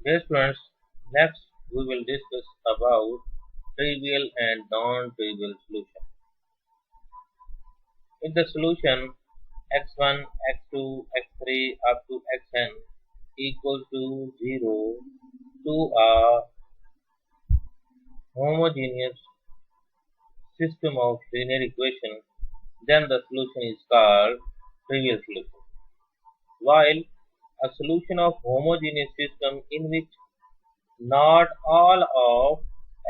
Dear students, next we will discuss about trivial and non-trivial solution. If the solution x1, x2, x3 up to xn equals to 0 to a homogeneous system of linear equation, then the solution is called trivial solution. While a solution of homogeneous system in which not all of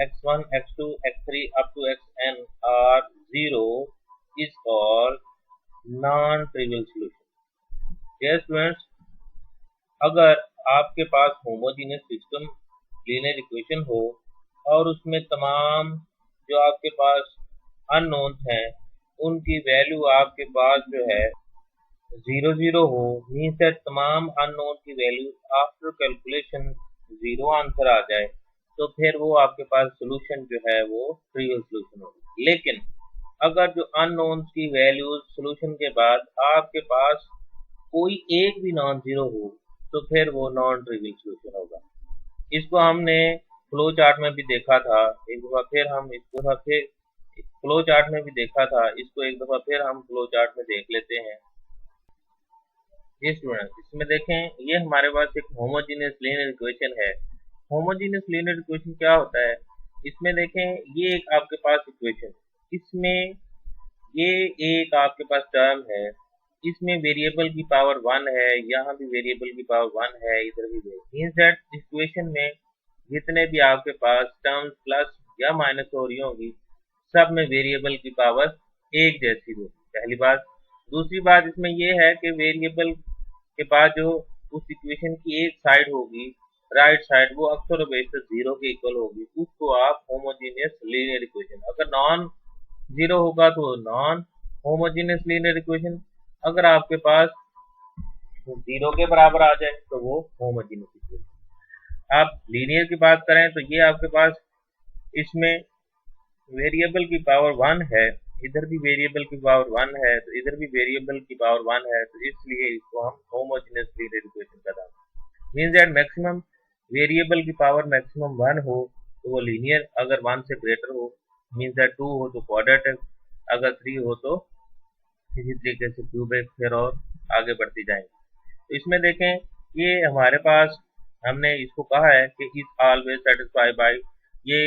x1, x2, x3 up to xn are 0 is called non-trivial solution. Dear students, अगर आपके पास homogeneous system linear equation हो और उसमें तमाम जो आपके पास unknowns हैं उनकी वैल्यू आपके पास जो है 0 हो, मीन्स दैट तमाम अननोन की वैल्यू आफ्टर कैलकुलेशन 0 आंसर आ जाए, तो फिर वो आपके पास सोल्यूशन जो है वो ट्रिवियल सोल्यूशन होगा। लेकिन अगर जो अननोन्स की वैल्यूज सोल्यूशन के बाद आपके पास कोई एक भी नॉन जीरो हो तो फिर वो नॉन ट्रिवियल सोल्यूशन होगा। इसको हमने फ्लो चार्ट में भी देखा था, एक दफा फिर हम इसको फिर फ्लो चार्ट में भी देखा था, इसको एक दफा फिर हम फ्लो चार्ट में देख लेते हैं। जी स्टूडेंट, इसमें देखें ये हमारे पास एक होमोजेनियस लीनियर इक्वेशन है। होमोजेनियस लीनियर इक्वेशन क्या होता है, इसमें देखें ये एक आपके पास इक्वेशन, इसमें ये एक आपके पास टर्म है, इसमें वेरिएबल की पावर 1 है, यहाँ भी वेरिएबल की पावर 1 है, इधर भी मींस दैट इक्वेशन में जितने भी आपके पास टर्म्स प्लस या माइनस हो रही होंगी सब में वेरिएबल की पावर एक जैसी होगी, पहली बात। दूसरी बात इसमें यह है कि वेरिएबल के बाद जो उस इक्वेशन की एक साइड होगी राइट साइड वो अक्सर बेशतर 0 के इक्वल होगी, उसको आप होमोजेनियस लीनियर इक्वेशन, अगर नॉन जीरो होगा तो नॉन होमोजेनियस लीनियर इक्वेशन, अगर आपके पास 0 के बराबर आ जाए तो वो होमोजेनियस इक्वेशन। आप लीनियर की बात करें तो ये आपके पास इसमें वेरिएबल की पावर 1 है, इधर भी वेरिएबल की पावर 1 है, तो इधर भी वेरिएबल की पावर 1 है, तो इसलिए इसको हम होमोजेनियस लीनियर इक्वेशन का नाम मींस दैट मैक्सिमम वेरिएबल की पावर मैक्सिमम 1 हो तो वो लीनियर, अगर 1 से ग्रेटर हो मींस दैट 2 हो तो क्वाड्रेटिक, अगर 3 हो तो इसी तरीके से क्यूबिक, फिर और आगे बढ़ती जाएंगे। तो इसमें देखें ये हमारे पास हमने इसको कहा है कि इज ऑलवेज सेटिस्फाई बाय ये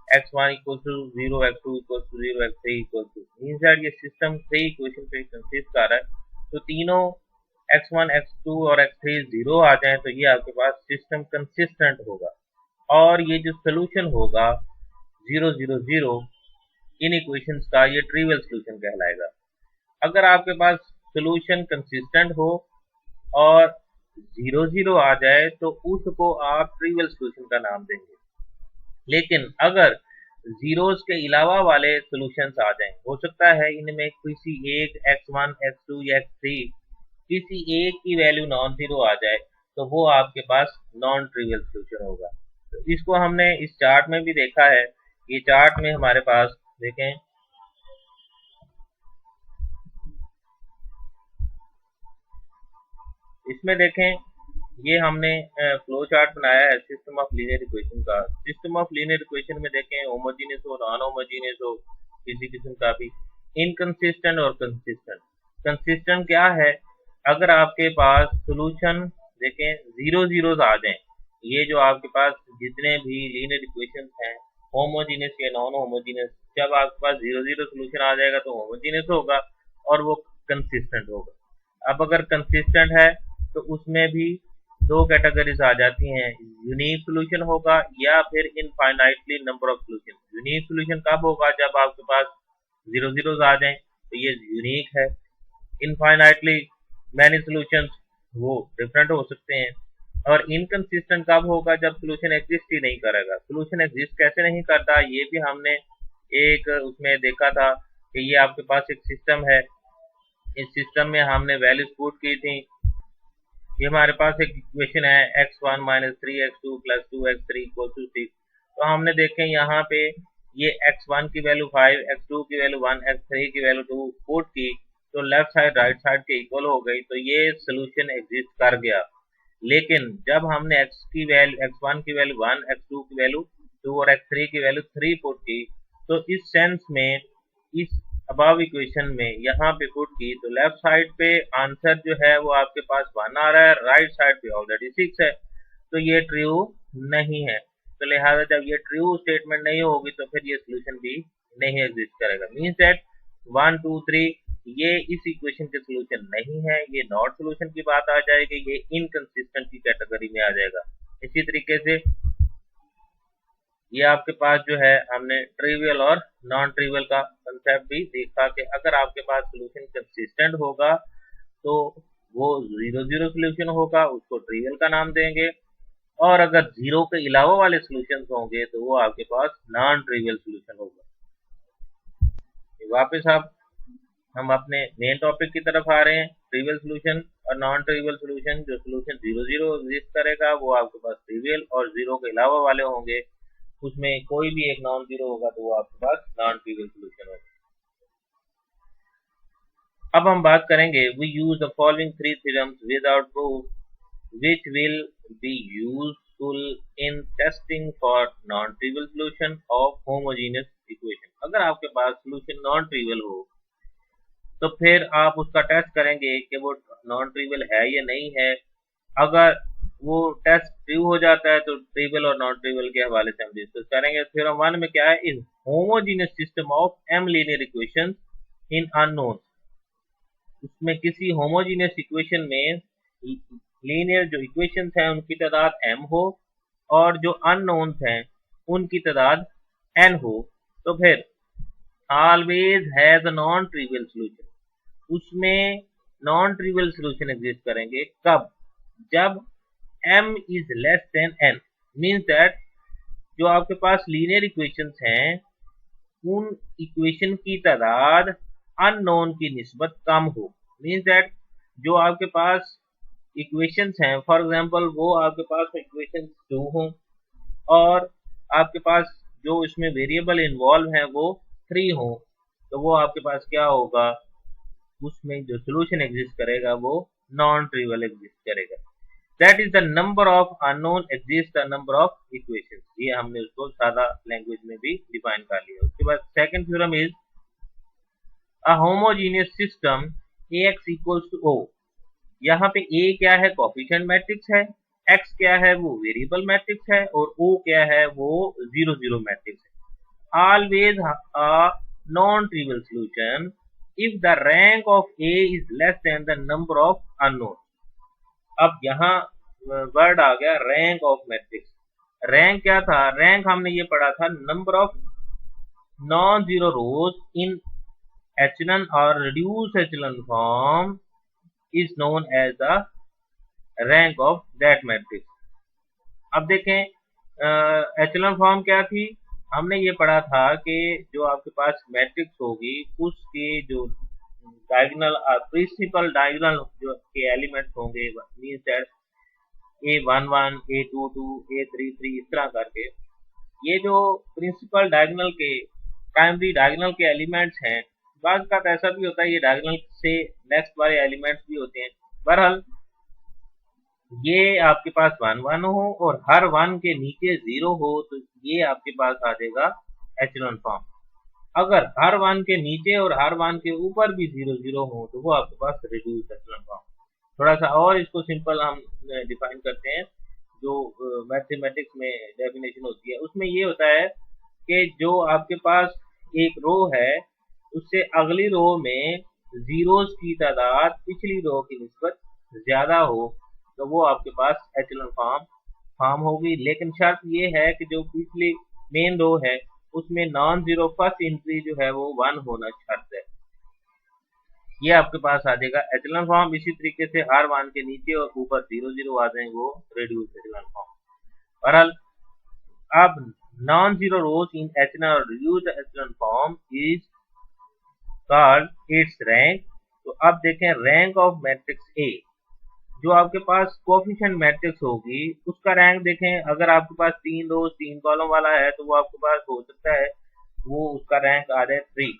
x1 equal to 0, x2 equal to 0, x3 equal to, means that ये सिस्टम 3 इक्वेशन पे कंसिस्ट कर रहा है, तो तीनों x1, x2 और x3 0 आ जाए तो ये आपके पास सिस्टम कंसिस्टेंट होगा और ये जो सोल्यूशन होगा 0 0 0 इन इक्वेशंस का ये ट्रिवियल सोल्यूशन कहलाएगा। अगर आपके पास सोल्यूशन कंसिस्टेंट हो और 0 0 आ जाए तो उसको आप ट्रिवियल सोल्यूशन का नाम देंगे। लेकिन अगर जीरोस के अलावा वाले सॉल्यूशंस आ जाएं, हो सकता है इनमें किसी एक x1, x2 या x3 किसी एक की वैल्यू नॉन जीरो आ जाए तो वो आपके पास नॉन ट्रिवियल सॉल्यूशन होगा। तो इसको हमने इस चार्ट में भी देखा है, ये चार्ट में हमारे पास देखें इसमें देखें ये हमने फ्लो चार्ट बनाया है सिस्टम ऑफ लीनियर इक्वेशन का। सिस्टम ऑफ लीनियर इक्वेशन में देखें होमोजेनियस हो, नॉन होमोजेनियस हो, किसी किस्म का भी, इनकंसिस्टेंट और कंसिस्टेंट। कंसिस्टेंट क्या है, अगर आपके पास सोल्यूशन देखें 0 0 आ जाएं, ये जो आपके पास जितने भी लीनियर इक्वेशन हैं होमोजेनियस या नॉन होमोजेनियस, जब आपके पास 0 0 सोल्यूशन आ जाएगा तो होमोजेनियस होगा और वो कंसिस्टेंट होगा। अब अगर कंसिस्टेंट है तो उसमें भी दो कैटेगरीज आ जाती हैं, यूनिक सोल्यूशन होगा या फिर infinitely number of solution. Unique solution कब होगा, जब आपके पास 0 0 आ जाएं तो ये यूनिक है। इनफाइनाइटली मैनी सोल्यूशंस वो डिफरेंट हो सकते हैं। और इनकंसिस्टेंट कब होगा, जब सोल्यूशन एग्जिस्ट ही नहीं करेगा। सोल्यूशन एग्जिस्ट कैसे नहीं करता ये भी हमने एक उसमें देखा था कि ये आपके पास एक सिस्टम है, इस सिस्टम में हमने वैल्यूज पुट की थी। ये हमारे पास एक इक्वेशन है x1 minus 3x2 plus 2x3 equal to 6, तो हमने देखें यहाँ पे ये x1 की वैल्यू 5, x2 की वैल्यू 1, x3 की वैल्यू 2 पुट की तो लेफ्ट साइड राइट साइड के इक्वल हो गई, तो ये सोल्यूशन एग्जिस्ट कर गया। लेकिन जब हमने x1 की वैल्यू 1, x2 की वैल्यू 2 और x3 की वैल्यू 3 पुट की, तो इस सेंस में इस अबव इक्वेशन में यहाँ पे पुट की, तो लेफ्ट साइड पे आंसर जो है वो आपके पास 1 आ रहा है, राइट साइड पे ऑलरेडी 6 है, तो ये ट्रू नहीं है। तो लिहाजा जब ये ट्रू स्टेटमेंट नहीं होगी तो फिर ये सोल्यूशन भी नहीं एग्जिस्ट करेगा। मीन्स दैट 1 2 3 ये इस इक्वेशन के सोल्यूशन नहीं है, ये नॉट सोल्यूशन की बात आ जाएगी, ये इनकंसिस्टेंट की कैटेगरी में आ जाएगा। इसी तरीके से ये आपके पास जो है हमने ट्रिवियल और नॉन ट्रिवियल का कंसेप्ट भी देखा कि अगर आपके पास सोल्यूशन कंसिस्टेंट होगा तो वो 0 0 सोल्यूशन होगा, उसको ट्रिवियल का नाम देंगे, और अगर 0 के अलावा वाले सोल्यूशन होंगे तो वो आपके पास नॉन ट्रिवियल सोल्यूशन होगा। वापस आप हम अपने मेन टॉपिक की तरफ आ रहे हैं, ट्रिवियल सोल्यूशन और नॉन ट्रिवियल सोल्यूशन। जो सोल्यूशन 0 0 एग्जिस्ट करेगा वो आपके पास ट्रिवियल, और 0 के अलावा वाले होंगे उसमें कोई भी एक नॉन जीरो होगा तो वो आपके पास नॉन ट्रिवियल सोल्यूशन होगा। अब हम बात करेंगे we use the following 3 theorems without proof which will be useful in testing for non trivial solution of homogeneous equation. अगर आपके पास सोल्यूशन नॉन ट्रिवियल हो तो फिर आप उसका टेस्ट करेंगे कि वो नॉन ट्रिवियल है या नहीं है। अगर वो टेस्ट ट्रू हो जाता है तो ट्रिवियल और नॉन ट्रिवियल के हवाले से हम डिस्कस करेंगे। थ्योरम 1 में क्या है, is homogeneous system of m linear equations in unknown. उसमें किसी होमोजेनियस इक्वेशन में लीनियर जो इक्वेशंस हैं उनकी तादाद m हो और जो अननोन्स हैं उनकी तादाद n हो, तो फिर always has a non trivial solution. उसमें नॉन ट्रिवियल सोल्यूशन एग्जिस्ट करेंगे कब, जब m is less than n। Means that जो आपके पास लीनियर इक्वेशंस हैं उन इक्वेशन की तादाद अननोन की निस्बत कम हो। मीन्स दैट जो आपके पास इक्वेशंस हैं, फॉर एग्जांपल वो आपके पास इक्वेशंस 2 हों और आपके पास जो इसमें वेरिएबल इन्वॉल्व हैं वो 3 हों, तो वो आपके पास क्या होगा, उसमें जो सोल्यूशन एग्जिस्ट करेगा वो नॉन ट्रिवियल एग्जिस्ट करेगा। That is the number of unknown exist the number of equations. ये हमने उसको सादा लैंग्वेज में भी डिफाइन कर लिया। उसके बाद second theorem is a homogeneous system ax equals to o। यहाँ पे a क्या है, कोफिशिएंट मैट्रिक्स है, x क्या है वो वेरिएबल मैट्रिक्स है, और o क्या है वो 0 0 मैट्रिक्स है। Always a non trivial solution if the rank of A is less than the number of unknown। अब यहाँ वर्ड आ गया रैंक ऑफ मैट्रिक्स। रैंक क्या था, रैंक हमने ये पढ़ा था number of non zero rows in echelon और reduce echelon form is known as the rank of that matrix. अब देखें एचलन फॉर्म क्या थी, हमने ये पढ़ा था कि जो आपके पास मैट्रिक्स होगी उसके जो डायगोनल प्रिंसिपल डायगोनल जो के एलिमेंट्स होंगे, means that A11 A22 A33 इस तरह करके, ये जो प्रिंसिपल डायगोनल के प्राइमरी डायगोनल के एलिमेंट्स हैं, बाज़ का ऐसा भी होता है ये डायगोनल से नेक्स्ट वाले एलिमेंट्स भी होते हैं। बहरहाल ये आपके पास 1 1 हो और हर 1 के नीचे 0 हो तो ये आपके पास आ जाएगा एचलन फॉर्म। अगर हर 1 के नीचे और हर 1 के ऊपर भी 0 0 हो तो वो आपके पास रिड्यूस एचलन फॉर्म। थोड़ा सा और इसको सिंपल हम डिफाइन करते हैं, जो मैथमेटिक्स में डेफिनेशन होती है उसमें ये होता है कि जो आपके पास एक रो है उससे अगली रो में जीरोस की तादाद पिछली रो की निस्बत ज्यादा हो तो वो आपके पास एचलन फॉर्म होगी। लेकिन शर्त ये है कि जो पिछली मेन रो है उसमें नॉन जीरो फर्स्ट एंट्री जो है वो 1 होना शर्त है, ये आपके पास आ जाएगा एचलन फॉर्म। इसी तरीके से हर 1 के नीचे और ऊपर 0 0 आ जाएंगे वो रिड्यूस एचलन फॉर्म। बहरहाल अब non zero rows in echelon और reduce echelon form is called its rank. तो अब देखें रैंक ऑफ मैट्रिक्स ए, जो आपके पास कोफिशिएंट मैट्रिक्स होगी उसका रैंक देखें। अगर आपके पास 3 रोज 3 कॉलम वाला है तो वो आपके पास हो सकता है वो उसका रैंक आ जाए 3।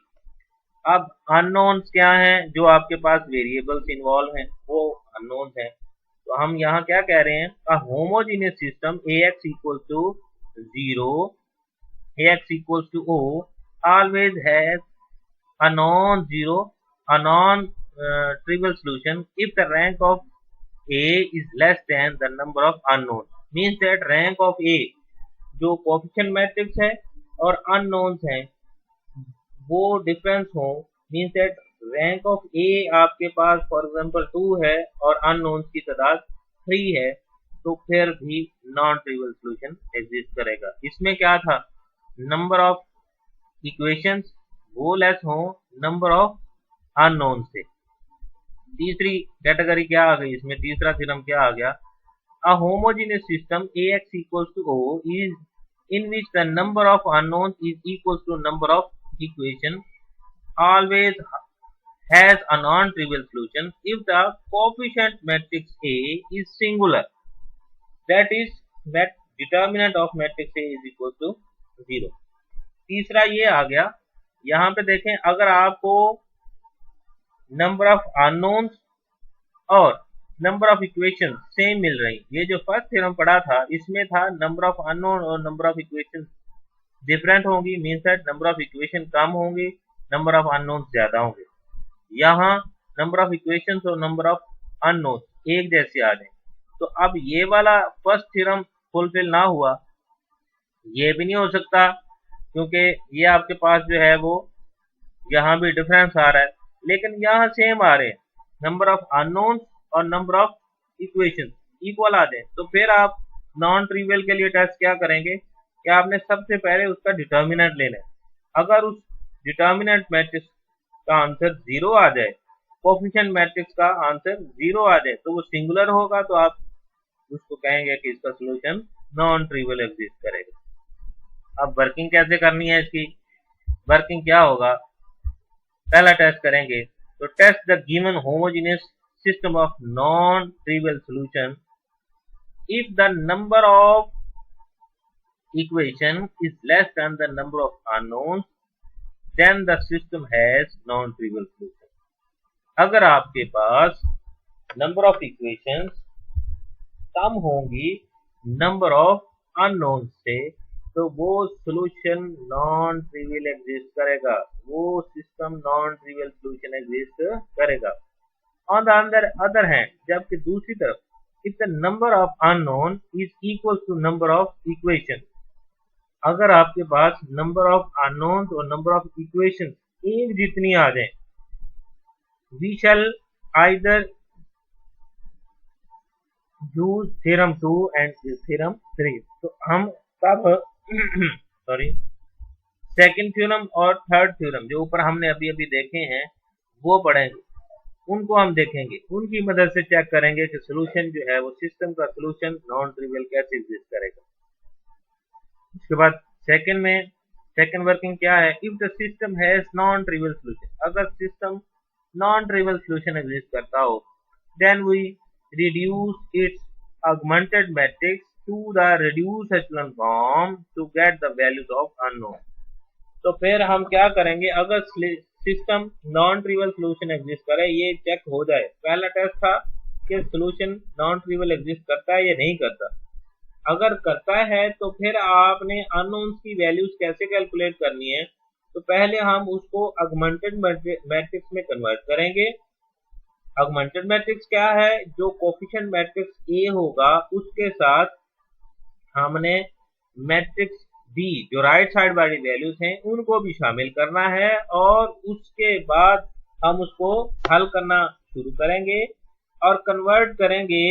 अब अननोन्स क्या हैं, जो आपके पास वेरिएबल्स इन्वॉल्व हैं वो अननोन्स हैं। तो हम यहाँ क्या कह रहे हैं, a homogeneous system ax equal to 0, ax equals to O always has a non-zero, a non-trivial solution if the rank of A is less than the number of unknowns. Means that rank of A जो coefficient matrix है और unknowns हैं वो difference हो, means that rank of ए आपके पास for example 2 है और unknowns की तादाद 3 है, तो फिर भी नॉन ट्रिवियल सॉल्यूशन एग्जिस्ट करेगा। इसमें क्या था, नंबर ऑफ इक्वेशंस वो लेस हो नंबर ऑफ अननोन से। तीसरी कैटेगरी क्या आ गई इसमें, तीसरा थ्योरम क्या आ गया, अ homogeneous system ax equals to O is in which the number of unknowns is equals to number of equation always has a non-trivial solution if the coefficient matrix A is singular, that is that determinant of matrix A is equal to 0। तीसरा ये आ गया, यहाँ पे देखें अगर आपको number of unknowns और number of equation same मिल रही, ये जो फर्स्ट थ्योरम पढ़ा था इसमें था नंबर ऑफ अननोन और नंबर ऑफ इक्वेशन डिफरेंट होंगी, means that number of equation कम होंगे, नंबर ऑफ अननोन ज्यादा होंगे। यहाँ नंबर ऑफ इक्वेशन और नंबर ऑफ अननोन एक जैसे आ जाए। तो अब ये वाला फर्स्ट थ्योरम फुलफिल ना हुआ, ये भी नहीं हो सकता क्योंकि ये आपके पास जो है वो यहाँ भी डिफरेंस आ रहा है, लेकिन यहाँ सेम आ रहे हैं, नंबर ऑफ अननोन और नंबर ऑफ इक्वेशन इक्वल आ जाए। तो फिर आप नॉन ट्रिवियल के लिए टेस्ट क्या करेंगे कि आपने सबसे पहले उसका डिटर्मिनेंट लेना है। अगर उस डिटर्मिनेंट मैट्रिक्स का आंसर 0 आ जाए, कोफिशिएंट मैट्रिक्स का आंसर 0 आ जाए, तो वो सिंगुलर होगा, तो आप उसको कहेंगे कि इसका सॉल्यूशन नॉन ट्रिवियल एग्जिस्ट करेगा। अब वर्किंग कैसे करनी है इसकी, वर्किंग क्या होगा, पहला टेस्ट करेंगे तो test the given homogeneous system of non-trivial solution if the number of equation is less than the number of unknowns, then the system has non-trivial solution। अगर आपके पास नंबर ऑफ इक्वेशंस कम होंगी number of unknown से, तो वो solution non trivial exist करेगा, वो system non trivial solution exist करेगा। On the other hand, जबकि दूसरी तरफ, if the number of unknown is equal to number of equation, अगर आपके पास number of unknowns और number of equations एक जितनी आ जाए, we shall either use theorem 2 and theorem 3। तो हम तब सॉरी सेकंड थ्योरम और थर्ड थ्योरम जो ऊपर हमने अभी अभी देखे हैं वो पढ़ेंगे, उनको हम देखेंगे, उनकी मदद से चेक करेंगे कि सॉल्यूशन जो है वो सिस्टम का सॉल्यूशन नॉन ट्रिवियल कैसे एग्जिस्ट करेगा। उसके बाद सेकंड वर्किंग क्या है, if the system has non trivial solution, अगर system non trivial solution exist करता हो, then we reduce its augmented matrix to the reduced echelon form to get the values of unknown. तो फिर हम क्या करेंगे, अगर system non trivial solution exist करे, ये चेक हो जाए। पहला टेस्ट था कि सॉल्यूशन नॉन ट्रिवियल एग्जिस्ट करता है या नहीं करता। अगर करता है तो फिर आपने अननोन्स की वैल्यूज कैसे कैलकुलेट करनी है, तो पहले हम उसको ऑगमेंटेड मैट्रिक्स में कन्वर्ट करेंगे। ऑगमेंटेड मैट्रिक्स क्या है, जो कोफिशिएंट मैट्रिक्स ए होगा उसके साथ हमने मैट्रिक्स बी जो राइट साइड वाली वैल्यूज हैं उनको भी शामिल करना है, और उसके बाद हम उसको हल करना शुरू करेंगे और कन्वर्ट करेंगे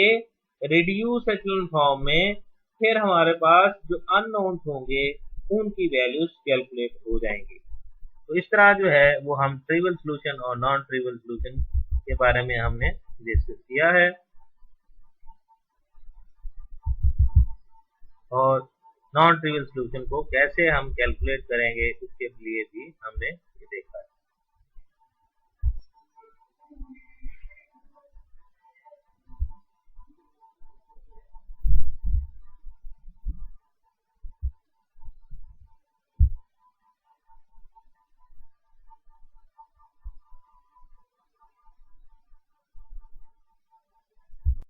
रिड्यूस एचेलॉन फॉर्म में। फिर हमारे पास जो अननोन्स होंगे उनकी वैल्यूज कैलकुलेट हो जाएंगी। तो इस तरह जो है वो हम ट्रिवियल सॉल्यूशन और नॉन ट्रिवियल सॉल्यूशन के बारे में हमने डिस्कस किया है, और नॉन ट्रिवियल सॉल्यूशन को कैसे हम कैलकुलेट करेंगे उसके लिए भी हमने